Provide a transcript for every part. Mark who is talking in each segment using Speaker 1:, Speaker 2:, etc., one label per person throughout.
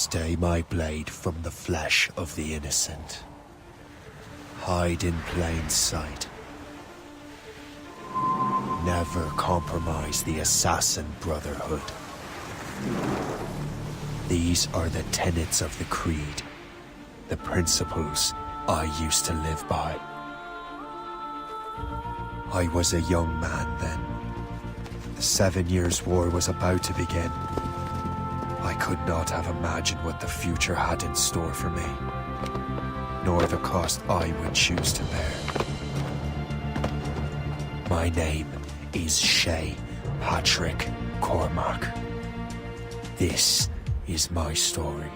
Speaker 1: Stay my blade from the flesh of the innocent. Hide in plain sight. Never compromise the Assassin Brotherhood. These are the tenets of the Creed, the principles I used to live by. I was a young man then. The 7 Years' War was about to begin. I could not have imagined what the future had in store for me, nor the cost I would choose to bear. My name is Shay Patrick Cormac. This is my story.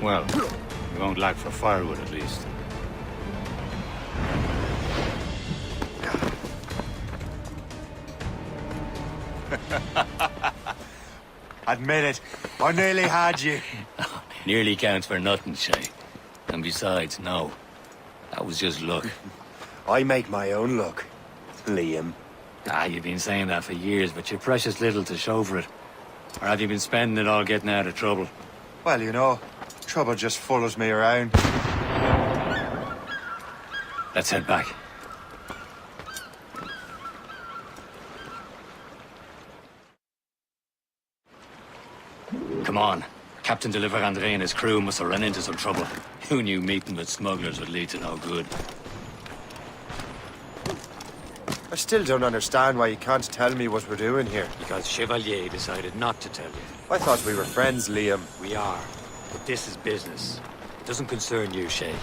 Speaker 2: Well, we won't lack for firewood at least.
Speaker 1: Admit it, I nearly had you.
Speaker 2: Nearly counts for nothing, Shay. And besides, no. That was just luck.
Speaker 1: I make my own luck, Liam.
Speaker 2: You've been saying that for years, but you're precious little to show for it. Or have you been spending it all getting out of trouble?
Speaker 1: Well, you know, trouble just follows me around.
Speaker 2: Let's head back. Come on. Captain de Andre and his crew must have run into some trouble. Who knew meeting with smugglers would lead to no good?
Speaker 1: I still don't understand why you can't tell me what we're doing here.
Speaker 2: Because Chevalier decided not to tell you.
Speaker 1: I thought we were friends, Liam.
Speaker 2: We are. But this is business. It doesn't concern you, Shay.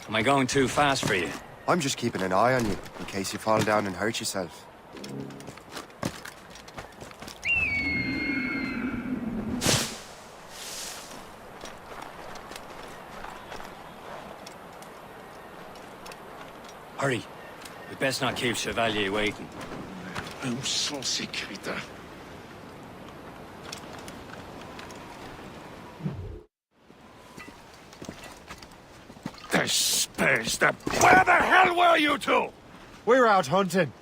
Speaker 2: Am I going too fast for you?
Speaker 1: I'm just keeping an eye on you, in case you fall down and hurt yourself.
Speaker 2: Hurry. We best not keep Chevalier waiting.
Speaker 3: Où sont ces crétins? Espèce de... Where the hell were you two?
Speaker 1: We're out hunting.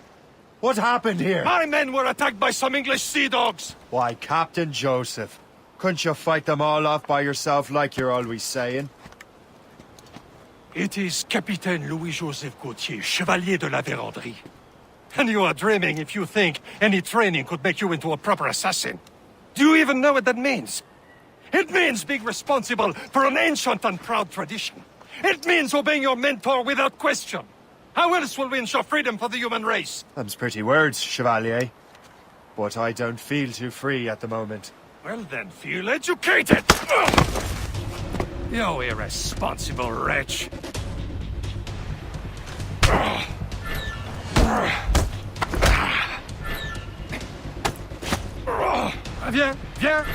Speaker 1: What happened here?
Speaker 3: My men were attacked by some English sea dogs.
Speaker 1: Why, Captain Joseph. Couldn't you fight them all off by yourself like you're always saying?
Speaker 3: It is Capitaine Louis-Joseph Gauthier, Chevalier de la Vérendrye. And you are dreaming if you think any training could make you into a proper assassin. Do you even know what that means? It means being responsible for an ancient and proud tradition. It means obeying your mentor without question. How else will we ensure freedom for the human race?
Speaker 1: Them's pretty words, Chevalier. But I don't feel too free at the moment.
Speaker 3: Well then, feel educated! You irresponsible wretch. Viens, viens.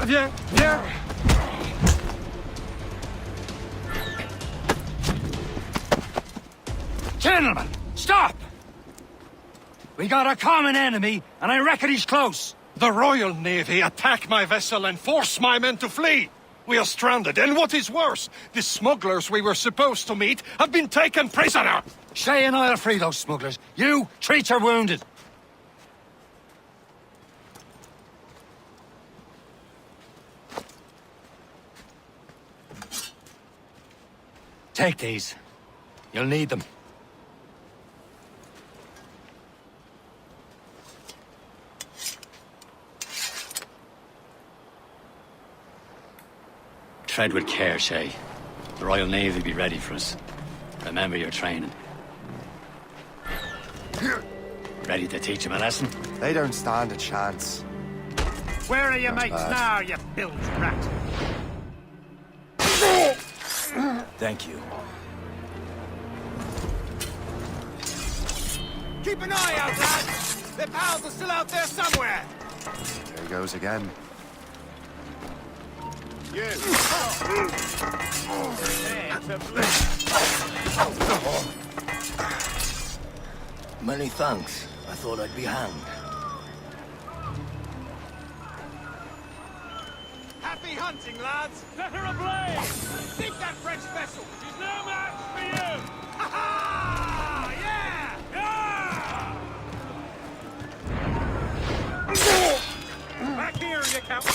Speaker 3: Viens, viens.
Speaker 2: Gentlemen, stop! We got a common enemy, and I reckon he's close.
Speaker 3: The Royal Navy attack my vessel and force my men to flee. We are stranded, and what is worse, the smugglers we were supposed to meet have been taken prisoner.
Speaker 2: Shay and I'll free those smugglers. You, treat your wounded. Take these. You'll need them. Tread with care, Shay. The Royal Navy will be ready for us. Remember your training. Ready to teach them a lesson?
Speaker 1: They don't stand a chance.
Speaker 3: Where are your mates now, you bilge rat?
Speaker 2: Thank you.
Speaker 3: Keep an eye out, lads! Their pals are still out there somewhere!
Speaker 1: There he goes again.
Speaker 4: Many thanks. I thought I'd be hanged.
Speaker 5: Happy hunting, lads! Set her ablaze! Sink that French vessel! She's no match for you! Ha ha! Yeah! Back here, you count!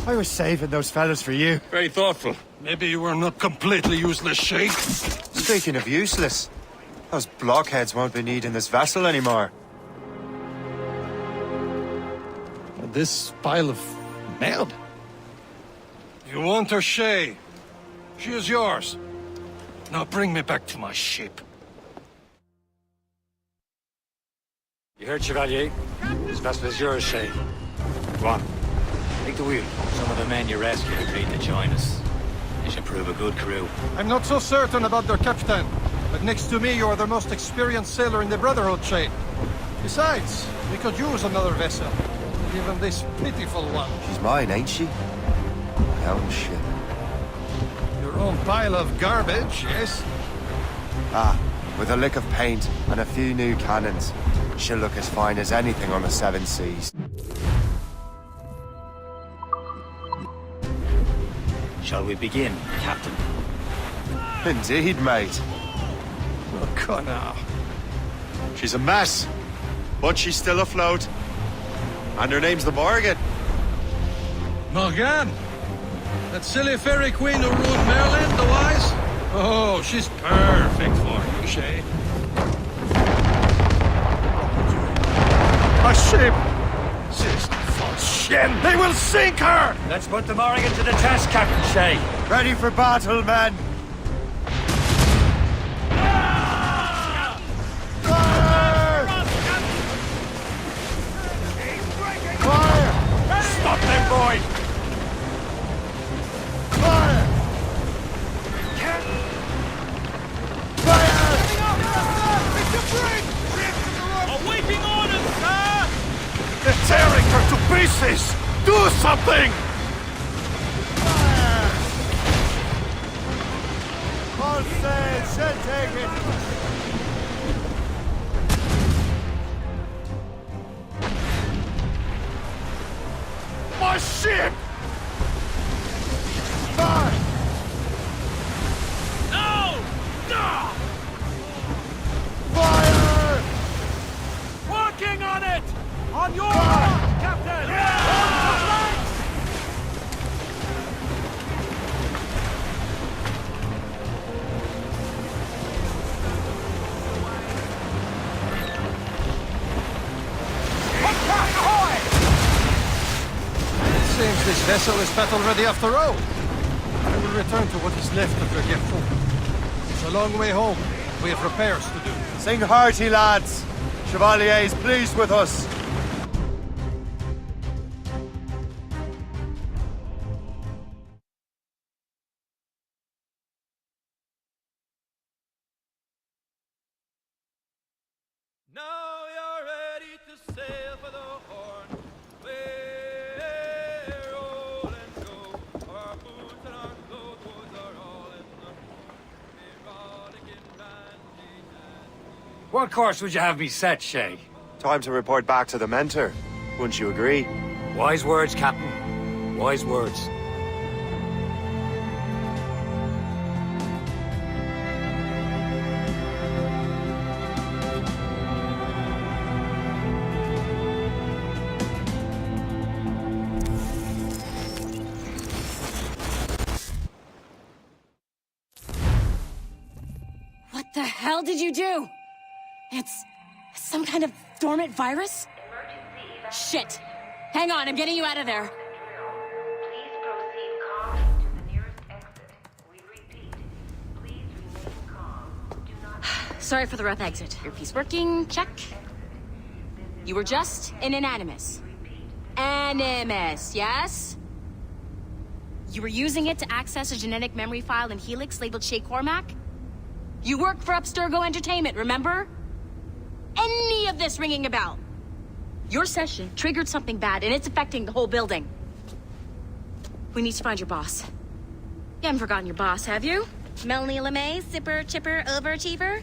Speaker 1: I was saving those fellas for you.
Speaker 3: Very thoughtful. Maybe you were not completely useless, Sheikh.
Speaker 1: Speaking of useless, those blockheads won't be needing this vessel anymore.
Speaker 3: This pile of merde? You want her, Shay? She is yours. Now bring me back to my ship.
Speaker 2: You heard, Chevalier? This vessel is yours, Shay. Go on. Take the wheel. Some of the men you rescued agreed to join us. They should prove a good crew.
Speaker 3: I'm not so certain about their captain, but next to me you are the most experienced sailor in the Brotherhood, Shay. Besides, we could use another vessel. Even this pitiful one.
Speaker 1: She's mine, ain't she? My own ship.
Speaker 3: Your own pile of garbage, yes?
Speaker 1: Ah, with a lick of paint and a few new cannons, she'll look as fine as anything on the seven seas.
Speaker 2: Shall we begin, Captain?
Speaker 1: Indeed, mate.
Speaker 3: Oh, Connor.
Speaker 1: She's a mess, but she's still afloat. And her name's the Morgan.
Speaker 3: Morgan? That silly fairy queen who ruled Merlin, the wise? Oh, she's perfect for you, Shay. A ship! This false ship! They will sink her!
Speaker 2: Let's put the Morrigan to the test, Captain Shay.
Speaker 1: Ready for battle, men!
Speaker 3: Stop them, boy!
Speaker 5: Awaiting orders, sir!
Speaker 3: They're tearing her to pieces! Do something!
Speaker 1: All sail, shall take it!
Speaker 3: My ship!
Speaker 5: No! No!
Speaker 1: Fire!
Speaker 5: Working on it! On your mark, Captain!
Speaker 3: Seems this vessel is battle-ready after all. I will return to what is left of the GeForce. It's a long way home. We have repairs to do.
Speaker 1: Sing hearty, lads! Chevalier is pleased with us.
Speaker 5: Now you're ready to sail for the Horn. We're roll and go. Our boots and our clothes are all in the erotic and bandy.
Speaker 2: What course would you have me set, Shay?
Speaker 1: Time to report back to the mentor. Wouldn't you agree?
Speaker 2: Wise words, Captain. Wise words.
Speaker 6: hell did you do? It's some kind of dormant virus? Shit. Hang on, I'm getting you out of there.
Speaker 7: Please proceed calmly to the nearest exit. We repeat, please remain calm. Do not...
Speaker 6: Sorry for the rough exit. Earpiece working, check. You were just in an Animus. Animus, yes? You were using it to access a genetic memory file in Helix labeled Shay Cormac? You worked for Abstergo Entertainment, remember? Any of this ringing a bell? Your session triggered something bad, and it's affecting the whole building. We need to find your boss. You haven't forgotten your boss, have you? Melanie LeMay, zipper, chipper, overachiever?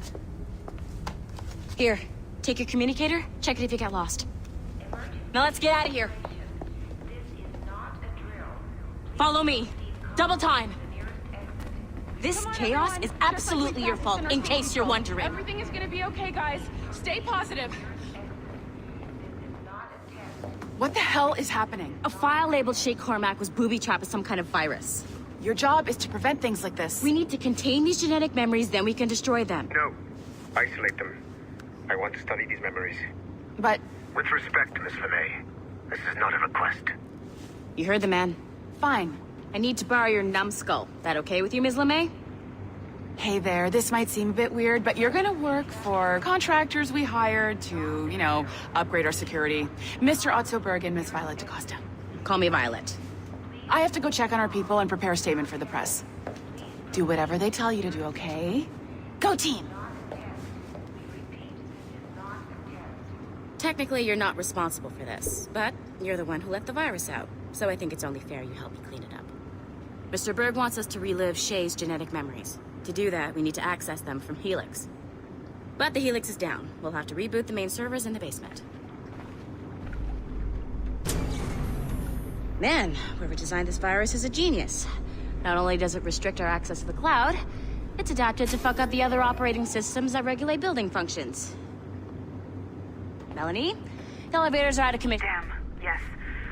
Speaker 6: Here, take your communicator, check it if you get lost. Now let's get out of here.
Speaker 7: This is not a drill.
Speaker 6: Follow me. Double time. This chaos is absolutely your fault, in case you're wondering.
Speaker 8: Everything is gonna be okay, guys. Stay positive. What the hell is happening?
Speaker 6: A file labeled Shay Cormac was booby-trapped with some kind of virus.
Speaker 8: Your job is to prevent things like this.
Speaker 6: We need to contain these genetic memories, then we can destroy them.
Speaker 9: No. Isolate them. I want to study these memories.
Speaker 8: But
Speaker 9: With respect, Miss LeMay, this is not a request.
Speaker 6: You heard the man.
Speaker 8: fine.
Speaker 6: I need to borrow your numbskull. That okay with you, Ms. LeMay?
Speaker 8: Hey there, this might seem a bit weird, but you're gonna work for contractors we hired to, upgrade our security. Mr. Otto Berg and Miss Violet DaCosta.
Speaker 6: Call me Violet.
Speaker 8: I have to go check on our people and prepare a statement for the press. Do whatever they tell you to do, okay? Go team!
Speaker 6: Technically, you're not responsible for this, but you're the one who let the virus out, so I think it's only fair you help me clean it up. Mr. Berg wants us to relive Shay's genetic memories. To do that, we need to access them from Helix. But the Helix is down. We'll have to reboot the main servers in the basement. Man, whoever designed this virus is a genius. Not only does it restrict our access to the cloud, it's adapted to fuck up the other operating systems that regulate building functions. Melanie, the elevators are out of commission.
Speaker 10: Damn, yes.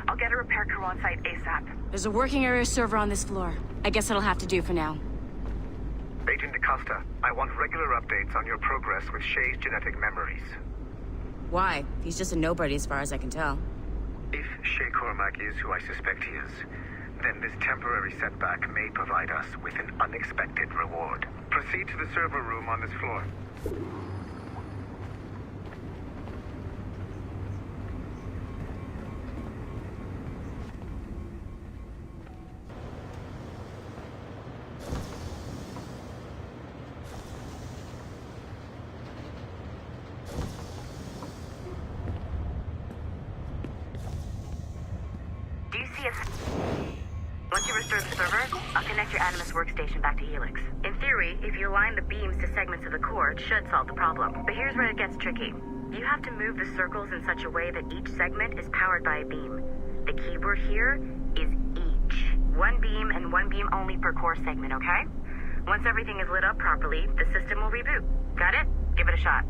Speaker 10: I'll get a repair crew on site ASAP.
Speaker 6: There's a working area server on this floor. I guess it'll have to do for now.
Speaker 9: Agent DaCosta, I want regular updates on your progress with Shay's genetic memories.
Speaker 6: Why? He's just a nobody as far as I can tell.
Speaker 9: If Shay Cormac is who I suspect he is, then this temporary setback may provide us with an unexpected reward. Proceed to the server room on this floor.
Speaker 10: Do you see us? Once you restore the server, I'll connect your Animus workstation back to Helix. In theory, if you align the beams to segments of the core, it should solve the problem. But here's where it gets tricky. You have to move the circles in such a way that each segment is powered by a beam. The keyword here is each. One beam and one beam only per core segment, okay? Once everything is lit up properly, the system will reboot. Got it? Give it a shot.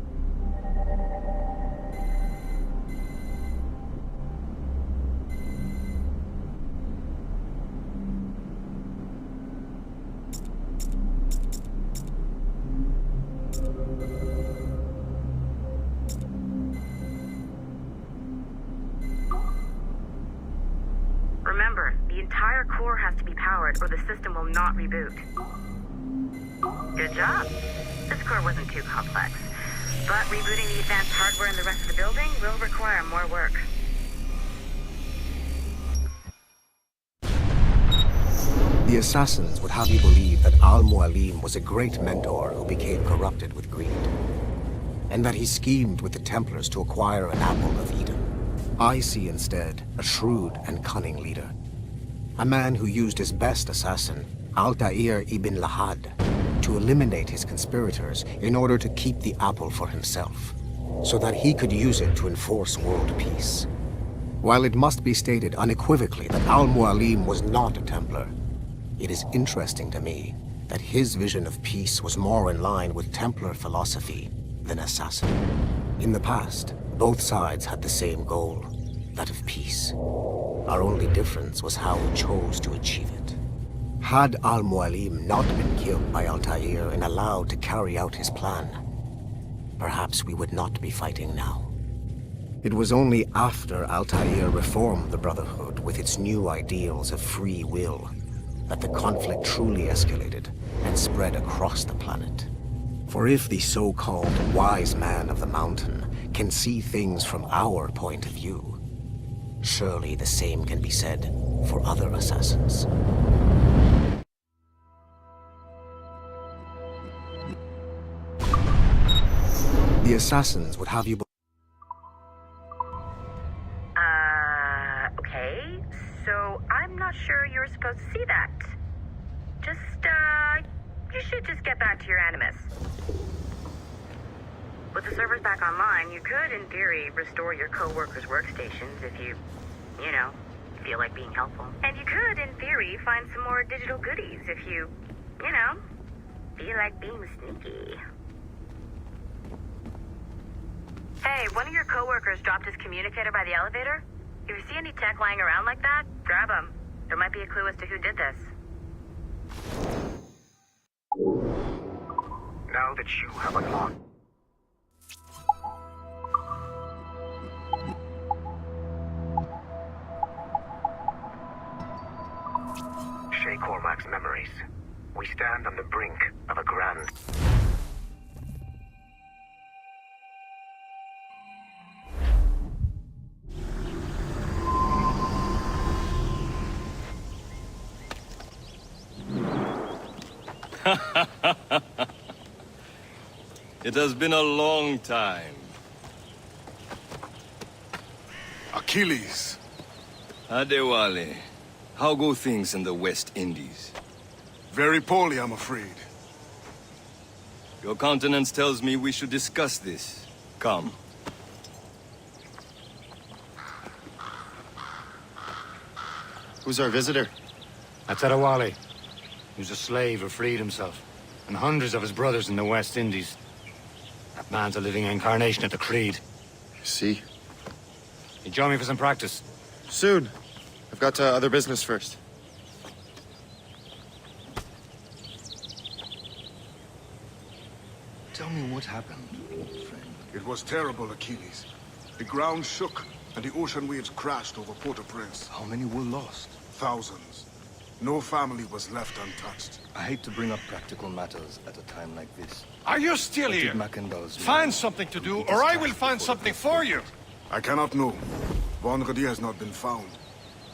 Speaker 10: Remember, the entire core has to be powered or the system will not reboot. Good job. This core wasn't too complex, but rebooting the advanced hardware in the rest of the building will require more work.
Speaker 11: The assassins would have you believe that Al-Mualim was a great mentor who became corrupted with greed, and that he schemed with the Templars to acquire an apple of Eden. I see instead a shrewd and cunning leader, a man who used his best assassin, Altair ibn Lahad, to eliminate his conspirators in order to keep the apple for himself, so that he could use it to enforce world peace. While it must be stated unequivocally that Al-Mualim was not a Templar, it is interesting to me that his vision of peace was more in line with Templar philosophy than assassin. In the past, both sides had the same goal, that of peace. Our only difference was how we chose to achieve it. Had Al-Mualim not been killed by Altair and allowed to carry out his plan, perhaps we would not be fighting now. It was only after Altair reformed the Brotherhood with its new ideals of free will that the conflict truly escalated and spread across the planet. For if the so-called wise man of the mountain can see things from our point of view, surely the same can be said for other assassins. The assassins would have you...
Speaker 10: Okay. So I'm not sure you're supposed to see that. You should just get back to your Animus. With the servers back online, you could, in theory, restore your co-workers' workstations if you feel like being helpful. And you could, in theory, find some more digital goodies if you feel like being sneaky. Hey, one of your co-workers dropped his communicator by the elevator. If you see any tech lying around like that, grab them. There might be a clue as to who did this.
Speaker 9: Now that you have unlocked... Shay Cormac's memories. We stand on the brink of a grand...
Speaker 12: It has been a long time.
Speaker 13: Achilles.
Speaker 12: Adewale, how go things in the West Indies?
Speaker 13: Very poorly, I'm afraid.
Speaker 12: Your countenance tells me we should discuss this. Come.
Speaker 14: Who's our visitor?
Speaker 2: That's Adewale. He was a slave who freed himself, and hundreds of his brothers in the West Indies. That man's a living incarnation of the Creed.
Speaker 14: See?
Speaker 2: You join me for some practice?
Speaker 14: Soon. I've got other business first.
Speaker 13: Tell me what happened, old friend. It was terrible, Achilles. The ground shook, and the ocean waves crashed over Port-au-Prince. How many were lost? Thousands. No family was left untouched.
Speaker 12: I hate to bring up practical matters at a time like this.
Speaker 3: Are you still here? Find something to do, or I will find something for you.
Speaker 13: I cannot know. Vonredi has not been found.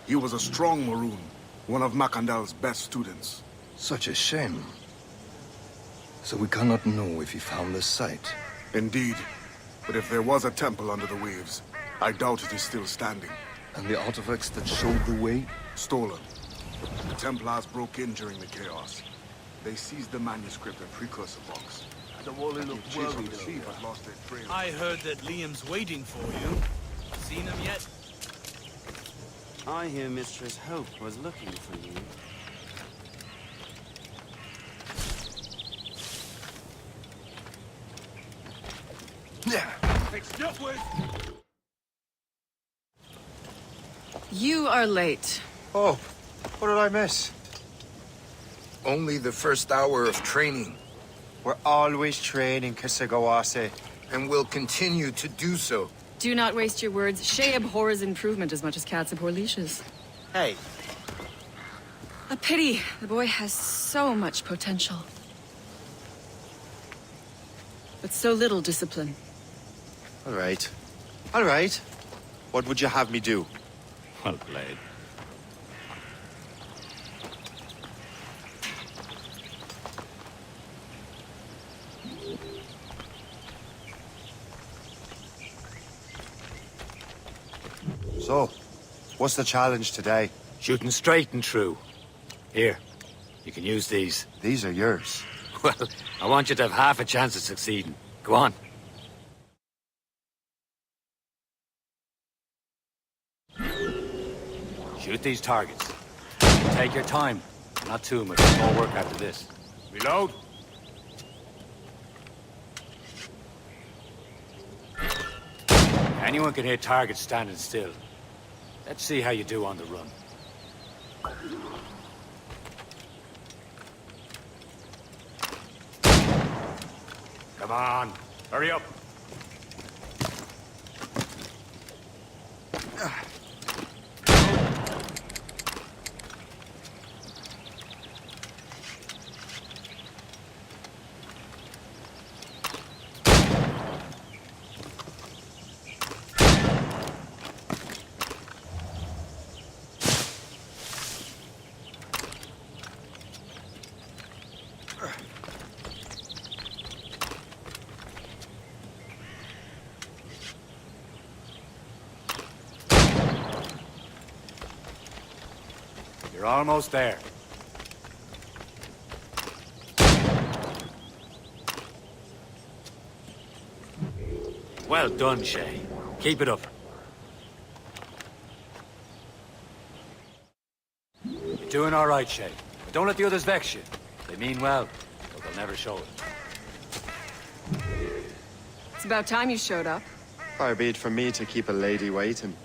Speaker 13: He was a strong Maroon, one of Macandal's best students.
Speaker 12: Such a shame. So we cannot know if he found the site.
Speaker 13: Indeed. But if there was a temple under the waves, I doubt it is still standing.
Speaker 12: And the artifacts that showed the way?
Speaker 13: Stolen. The Templars broke in during the chaos. They seized the manuscript and precursor box.
Speaker 5: The Wally looked worried.
Speaker 13: Lost their trail.
Speaker 5: I heard that Liam's waiting for you. Seen him yet?
Speaker 15: I hear Mistress Hope was looking for you.
Speaker 5: It's not worth...
Speaker 8: You are late.
Speaker 16: Oh, what did I miss?
Speaker 17: Only the first hour of training.
Speaker 16: We're always training, Kisagawase.
Speaker 17: And will continue to do so.
Speaker 8: Do not waste your words. Shay abhors improvement as much as cats abhor leashes.
Speaker 16: Hey.
Speaker 8: A pity. The boy has so much potential. But so little discipline.
Speaker 16: All right. All right. What would you have me do?
Speaker 2: Well played.
Speaker 16: So, what's the challenge today?
Speaker 2: Shooting straight and true. Here, you can use these.
Speaker 16: These are yours.
Speaker 2: Well, I want you to have half a chance of succeeding. Go on. Shoot these targets. Take your time. Not too much more work after this. Reload. Anyone can hit targets standing still. Let's see how you do on the run. Come on, hurry up. You're almost there. Well done, Shay. Keep it up. You're doing all right, Shay. But don't let the others vex you. They mean well, but they'll never show it.
Speaker 18: It's about time you showed up.
Speaker 14: Far be it from me to keep a lady waiting.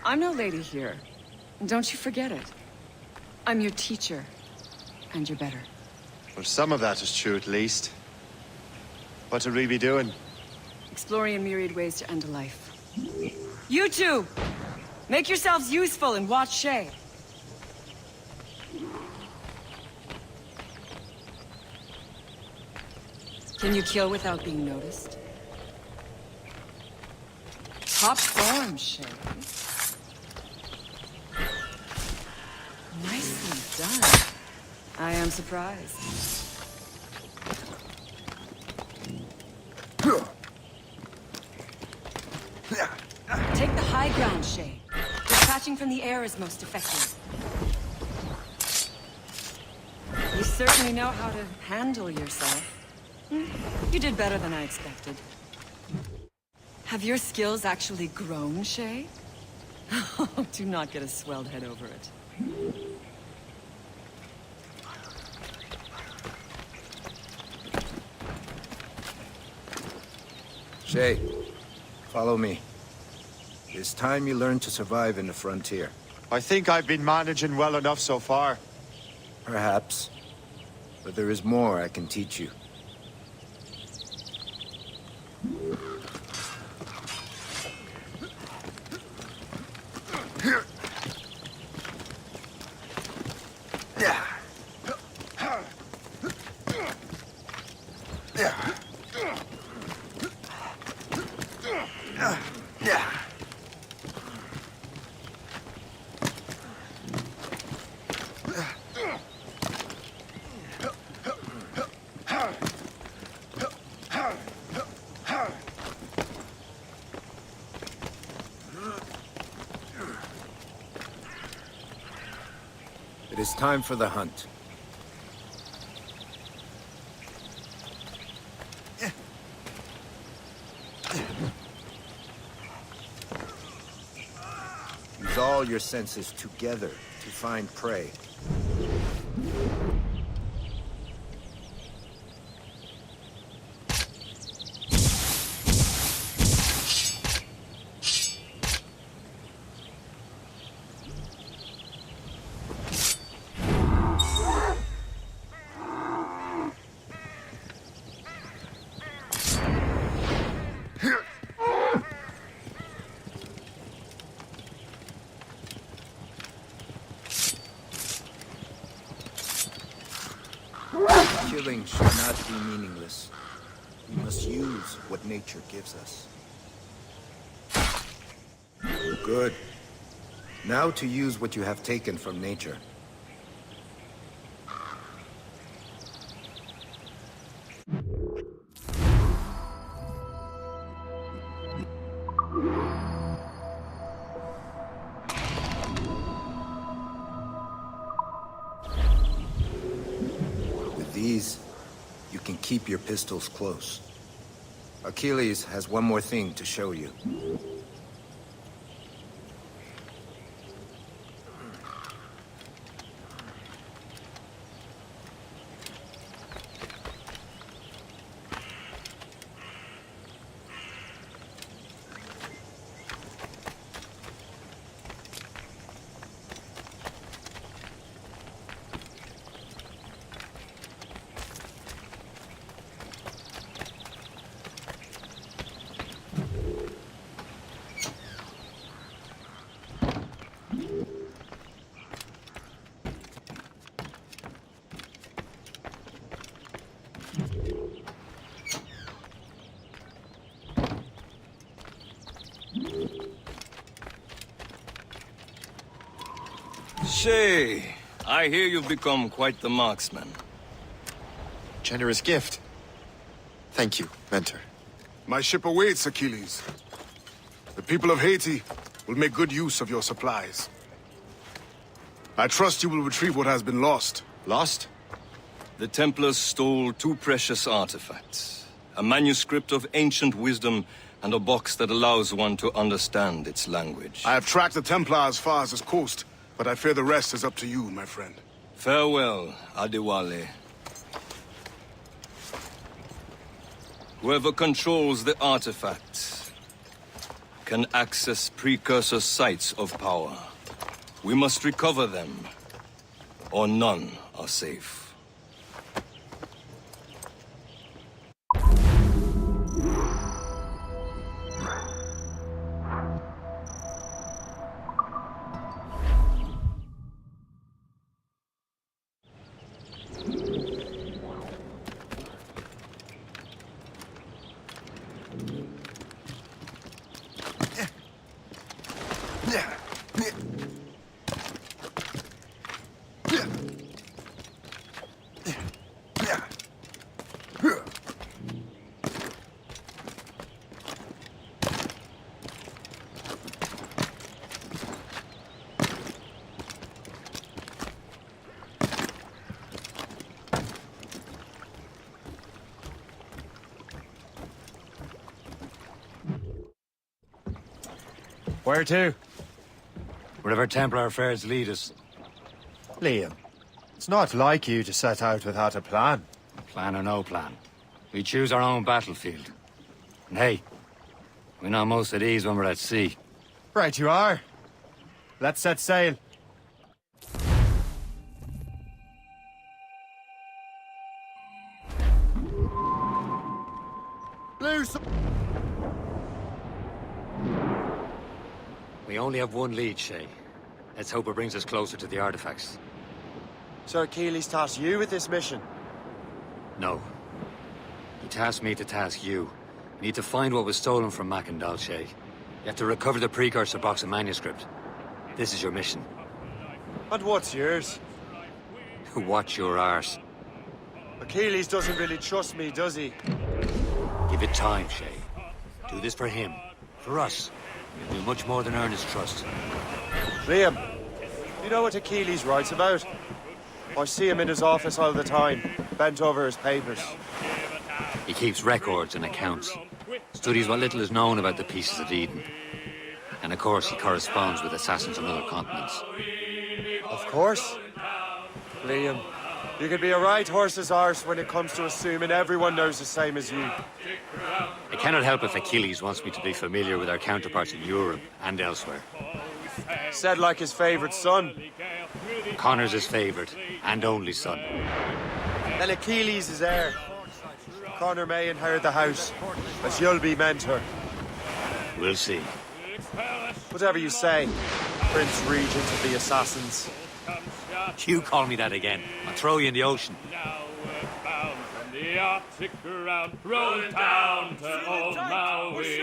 Speaker 18: I'm no lady here. And don't you forget it. I'm your teacher. And you're better.
Speaker 14: Well, some of that is true, at least. What are we be doing?
Speaker 18: Exploring a myriad ways to end a life. You two! Make yourselves useful and watch Shay. Can you kill without being noticed? Top form, Shay. Nicely done. I am surprised. Take the high ground, Shay. Dispatching from the air is most effective. You certainly know how to handle yourself. You did better than I expected. Have your skills actually grown, Shay? Oh, do not get a swelled head over it.
Speaker 17: Shay, follow me. It's time you learn to survive in the frontier.
Speaker 14: I think I've been managing well enough so far.
Speaker 17: Perhaps. But there is more I can teach you. It is time for the hunt. Use all your senses together to find prey. Killing should not be meaningless. We must use what nature gives us. Good. Now to use what you have taken from nature. These, you can keep your pistols close. Achilles has one more thing to show you.
Speaker 12: Shay, I hear you've become quite the marksman.
Speaker 16: Generous gift. Thank you, Mentor.
Speaker 13: My ship awaits, Achilles. The people of Haiti will make good use of your supplies. I trust you will retrieve what has been lost.
Speaker 16: Lost?
Speaker 12: The Templars stole 2 precious artifacts. A manuscript of ancient wisdom and a box that allows one to understand its language.
Speaker 13: I have tracked the Templar as far as this coast, but I fear the rest is up to you, my friend.
Speaker 12: Farewell, Adewale. Whoever controls the artifacts can access precursor sites of power. We must recover them, or none are safe.
Speaker 2: Where to? Wherever Templar affairs lead us.
Speaker 1: Liam, it's not like you to set out without a plan.
Speaker 2: Plan or no plan. We choose our own battlefield. And hey, we know most of these when we're at sea.
Speaker 1: Right you are. Let's set sail. Loose.
Speaker 2: We only have one lead, Shay. Let's hope it brings us closer to the artifacts.
Speaker 1: Sir Achilles tasked you with this mission.
Speaker 2: No. He tasked me to task you. We need to find what was stolen from Mackandal, Shay. You have to recover the precursor box and manuscript. This is your mission.
Speaker 1: And what's yours?
Speaker 2: Watch your arse.
Speaker 1: Achilles doesn't really trust me, does he?
Speaker 2: Give it time, Shay. Do this for him. For us. You'll do much more than earn his trust.
Speaker 1: Liam, you know what Achilles writes about? I see him in his office all the time, bent over his papers.
Speaker 2: He keeps records and accounts. Studies what little is known about the pieces of Eden. And of course, he corresponds with assassins on other continents.
Speaker 1: Of course. Liam, you could be a right horse's arse when it comes to assuming everyone knows the same as you.
Speaker 2: I cannot help if Achilles wants me to be familiar with our counterparts in Europe and elsewhere.
Speaker 1: Said like his favorite son.
Speaker 2: Connor's his favorite and only son.
Speaker 1: Then Achilles is heir. Connor may inherit the house, but you'll be mentor.
Speaker 2: We'll see.
Speaker 1: Whatever you say, Prince Regent of the Assassins.
Speaker 2: You call me that again, I'll throw you in the ocean.
Speaker 5: The Arctic ground, rolling down to old Maui,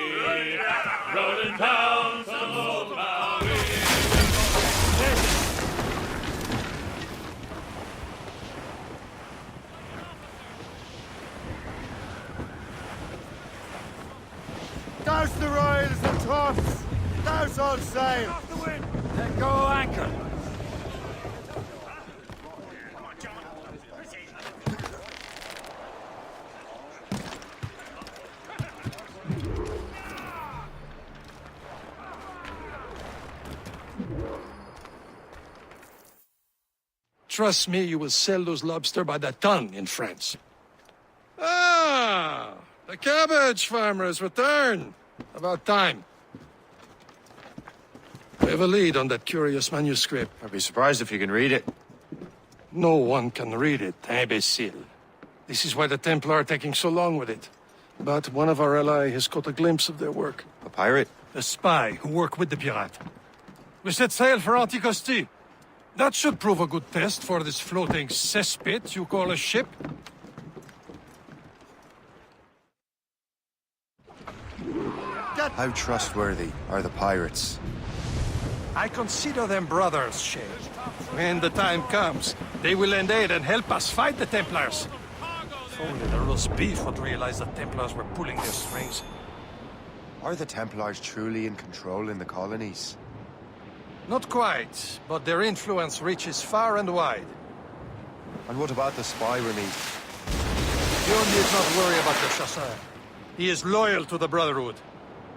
Speaker 5: rolling down to old Maui.
Speaker 1: Douse the royals and tops! Douse all sail!
Speaker 5: Off the wind!
Speaker 2: Let go anchor!
Speaker 3: Trust me, you will sell those lobster by the ton in France. Ah, the cabbage farmer has returned. About time. We have a lead on that curious manuscript.
Speaker 16: I'd be surprised if you can read it.
Speaker 3: No one can read it, imbecile. This is why the Templar are taking so long with it. But one of our allies has caught a glimpse of their work.
Speaker 16: A pirate?
Speaker 3: A spy who worked with the pirate. We set sail for Anticosti. That should prove a good test for this floating cesspit you call a ship.
Speaker 16: How trustworthy are the pirates?
Speaker 3: I consider them brothers, Shay. When the time comes, they will lend aid and help us fight the Templars. If only the roast beef would realize the Templars were pulling their strings.
Speaker 16: Are the Templars truly in control in the colonies?
Speaker 3: Not quite, but their influence reaches far and wide.
Speaker 16: And what about the spy we meet?
Speaker 3: You need not worry about the chasseur. He is loyal to the Brotherhood.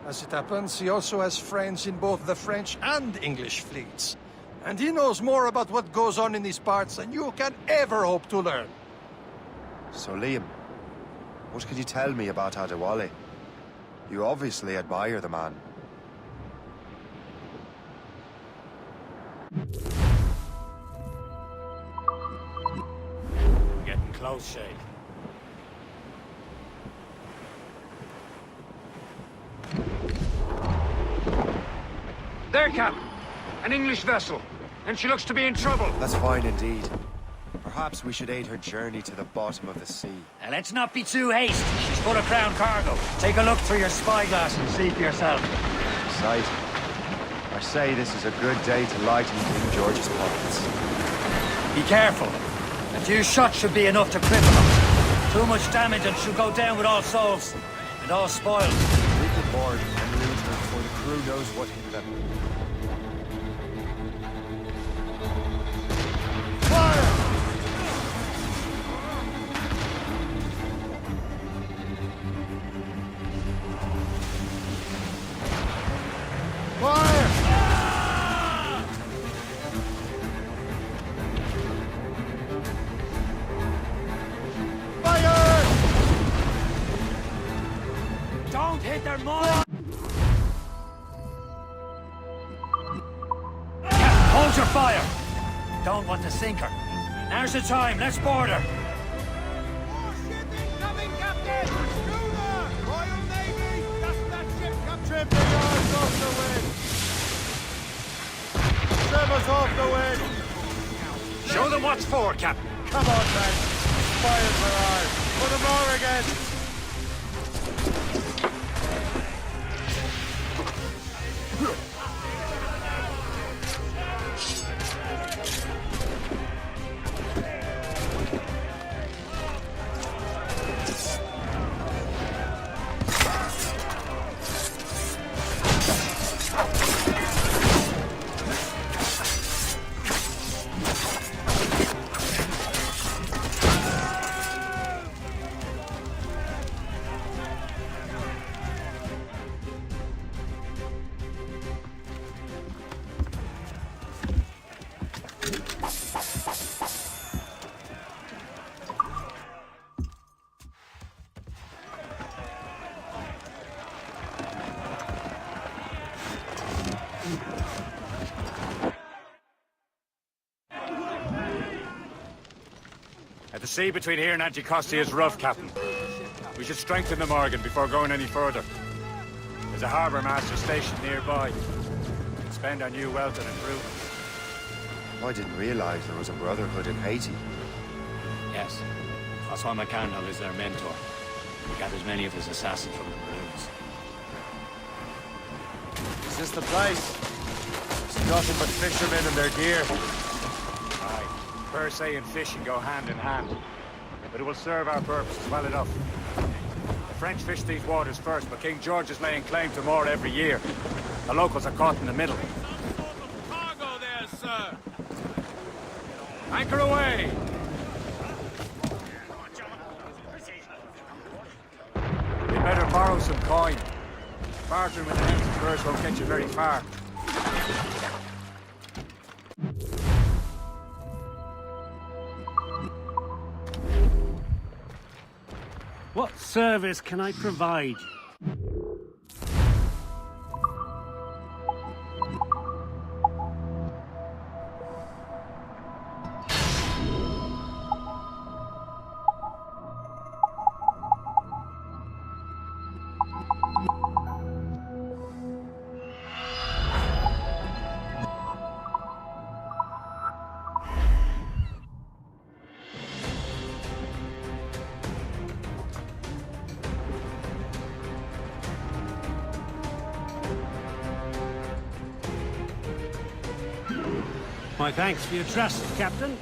Speaker 3: As it happens, he also has friends in both the French and English fleets. And he knows more about what goes on in these parts than you can ever hope to learn.
Speaker 16: So Liam, what can you tell me about Adewale? You obviously admire the man.
Speaker 2: Getting close, Shay.
Speaker 5: There, Captain. An English vessel. And she looks to be in trouble.
Speaker 16: That's fine indeed. Perhaps we should aid her journey to the bottom of the sea.
Speaker 2: Now, let's not be too hasty. She's full of crown cargo. Take a look through your spyglass and see for yourself.
Speaker 16: Sight. I say this is a good day to lighten King George's pockets.
Speaker 2: Be careful. A few shots should be enough to cripple them. Too much damage and she'll go down with all souls. And all spoils.
Speaker 16: We can board and loot her before the crew knows what hit them.
Speaker 2: Don't hit their mark! Hold your fire! Don't want to sink her. Now's the time, let's board her!
Speaker 5: More shipping coming, Captain! Schooner! Royal Navy! Dust that ship, Captain!
Speaker 16: Trim the yards off the wind! Trim us off the wind!
Speaker 2: Show them what's for, Captain!
Speaker 16: Come on, man! Fire for ours! Put them more again!
Speaker 2: The sea between here and Anticosti is rough, Captain. We should strengthen the Morgan before going any further. There's a harbour master stationed nearby. We can spend our new wealth on improvements.
Speaker 16: I didn't realize there was a brotherhood in Haiti.
Speaker 2: Yes. Francois McCandle is their mentor. He gathers many of his assassins from the balloons.
Speaker 16: Is this the place? There's nothing but fishermen and their gear.
Speaker 2: Aye. Per se and fishing go hand in hand. But it will serve our purposes well enough. The French fish these waters first, but King George is laying claim to more every year. The locals are caught in the middle.
Speaker 5: Cargo there, sir!
Speaker 2: Anchor away! You better borrow some coin. Bartering with an empty purse won't get you very far.
Speaker 19: What service can I provide? My thanks for your trust, Captain.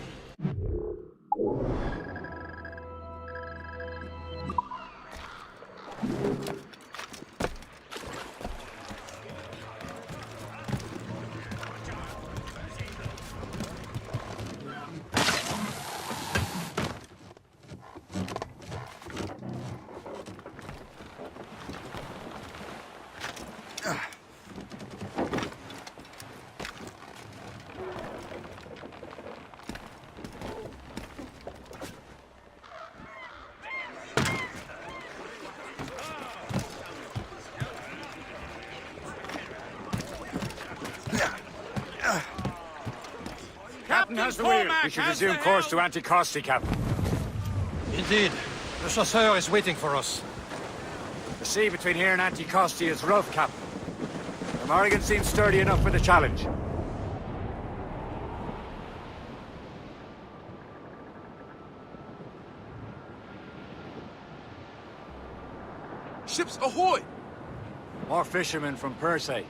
Speaker 2: Captain has the wheel. We should resume course to Anticosti, Captain.
Speaker 3: Indeed. The chasseur is waiting for us.
Speaker 2: The sea between here and Anticosti is rough, Captain. The Morrigan seems sturdy enough for the challenge.
Speaker 5: Ships ahoy!
Speaker 2: More fishermen from Persei.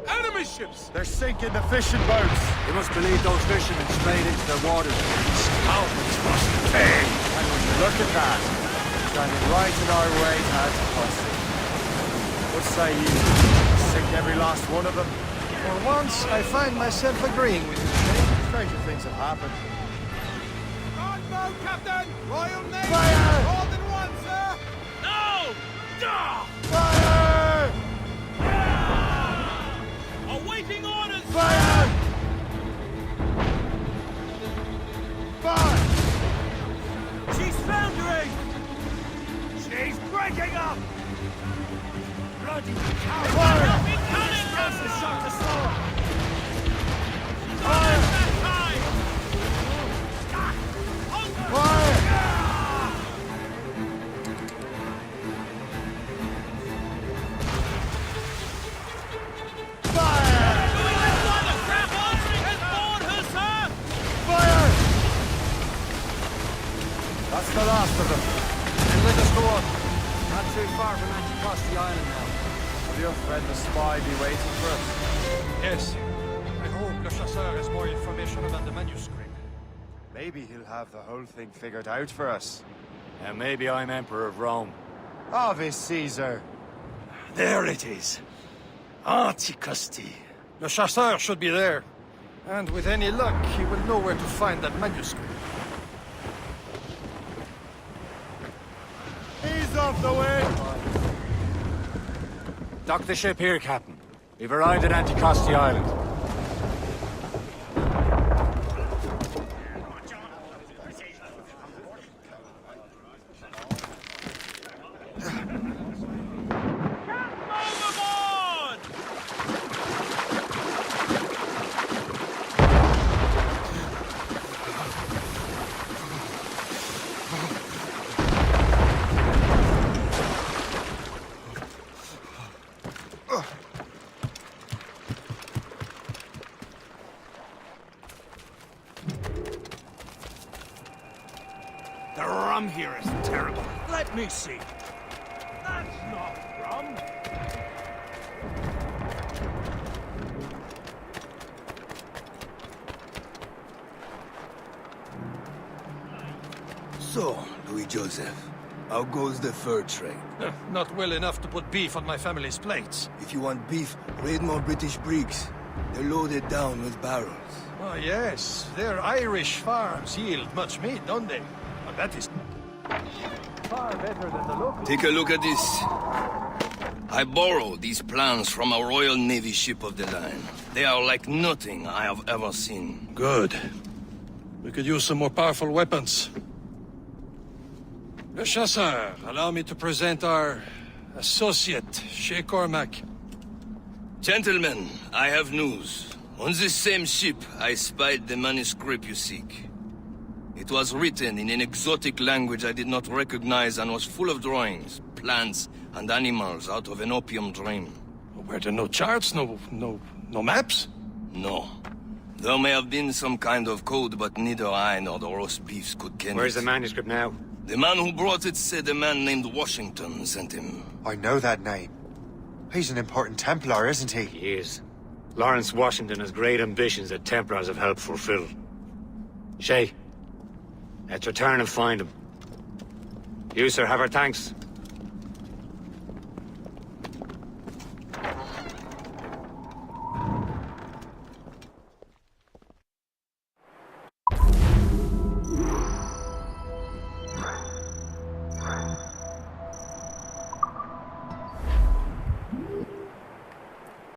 Speaker 5: Enemy ships!
Speaker 16: They're sinking the fishing boats.
Speaker 2: You must believe those fishermen strayed into their waters. Scoundrels must pay.
Speaker 16: And would you look at that? Standing right in our way to Anticosti. What say you? Sink every last one of them?
Speaker 3: For once, I find myself agreeing with you.
Speaker 16: Stranger things have happened.
Speaker 5: Gunboat, Captain! Royal Navy!
Speaker 16: Fire!
Speaker 5: More than one, sir! No!
Speaker 16: Fire!
Speaker 5: Awaiting orders!
Speaker 16: Fire! Fire!
Speaker 5: She's foundering! She's breaking up! Bloody cow!
Speaker 16: Fire!
Speaker 5: Francis shot the slower!
Speaker 16: Fire! Fire! That's the last of them.
Speaker 3: And let us go on.
Speaker 15: Not too far from Anticosti Island now.
Speaker 16: Will your friend the spy be waiting for us?
Speaker 3: Yes. I hope the chasseur has more information about the manuscript.
Speaker 16: Maybe he'll have the whole thing figured out for us.
Speaker 2: And maybe I'm Emperor of Rome.
Speaker 16: Ave Caesar.
Speaker 3: There it is. Anticosti. The chasseur should be there. And with any luck, he will know where to find that manuscript.
Speaker 16: He's off the way!
Speaker 2: Dock the ship here, Captain. We've arrived at Anticosti Island.
Speaker 5: The rum here is terrible. Let me see. That's not rum.
Speaker 4: So, Louis Joseph, how goes the fur trade?
Speaker 3: Not well enough to put beef on my family's plates.
Speaker 4: If you want beef, raid more British brigs. They're loaded down with barrels.
Speaker 3: Oh, yes. Their Irish farms yield much meat, don't they? Well, that is far better than the local.
Speaker 12: Take a look at this. I borrowed these plans from a Royal Navy ship of the line. They are like nothing I have ever seen.
Speaker 3: Good. We could use some more powerful weapons. Le Chasseur, allow me to present our associate, Shay Cormac.
Speaker 12: Gentlemen, I have news. On this same ship, I spied the manuscript you seek. It was written in an exotic language I did not recognize and was full of drawings, plants, and animals out of an opium dream.
Speaker 3: Were there no charts, no maps?
Speaker 12: No. There may have been some kind of code, but neither I nor the roast beefs could ken
Speaker 2: Where's
Speaker 12: it.
Speaker 2: the manuscript now?
Speaker 12: The man who brought it said a man named Washington sent him.
Speaker 16: I know that name. He's an important Templar, isn't he?
Speaker 2: He is. Lawrence Washington has great ambitions that Templars have helped fulfill. Shay, let's return and find him. You, sir, have our thanks.